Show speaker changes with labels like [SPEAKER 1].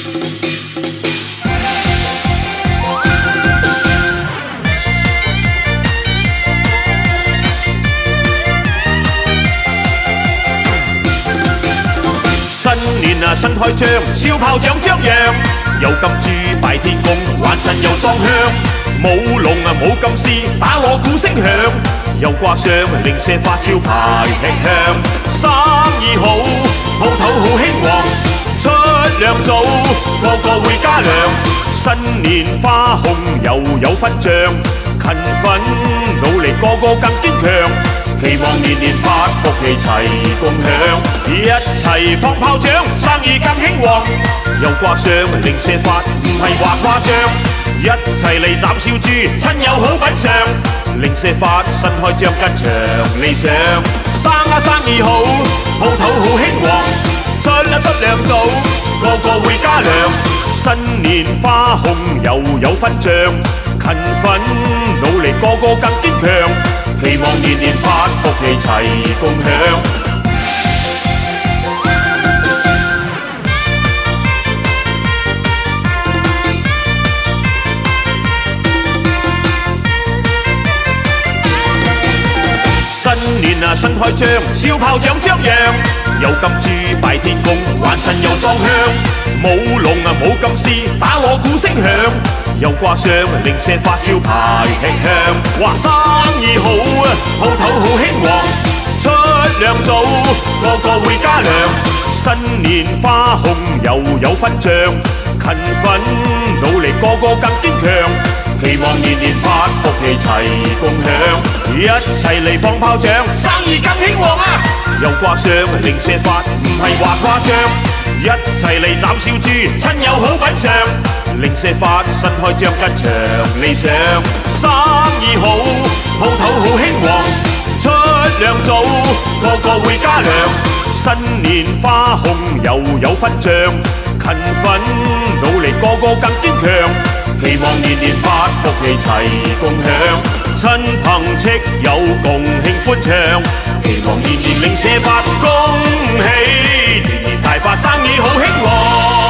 [SPEAKER 1] 新年啊，新開張，燒炮仗張揚，有金豬拜天公，還神又裝香，舞龍啊舞金獅，打鑼鼓聲響，又掛上零舍發招牌吃香，生意好，鋪頭好興旺，出糧做，個個會加糧，新年花紅又有分賬，勤奮努力個個更堅強。期望年年發福氣齊共享，一齊放炮仗，生意更興旺。又掛上零舍發，唔係話誇張，一齊嚟斬燒豬，親友好品嚐。零舍發新開張跟場理想，生意好，鋪頭好興旺，出糧做，個個會加糧。新年花紅又有分賬，勤奮努力個個更堅強。期望年年發福氣齊共享。新年啊，新開張，燒炮仗張揚，有金豬拜天公，還神又裝香，舞龍啊舞金獅，打鑼鼓聲響。又掛上零舍發招牌吃香，話生意好啊，鋪頭好興旺，出糧做，個個會加糧。新年花紅又有分賬，勤奮努力個個更堅強。期望年年發福氣齊共享，一齊嚟放炮仗，生意更興旺啊！又掛上零舍發，唔係話誇張，一齊嚟斬燒豬，親友好品嚐。零舍發新開張跟場理想，生意好，鋪頭好興旺，出糧做，個個會加糧。新年花紅又有分賬，勤奮努力個個更堅強。期望年年發福氣齊共享，親朋戚友共慶歡暢。期望年年零舍發，恭喜年年大發，生意好興旺。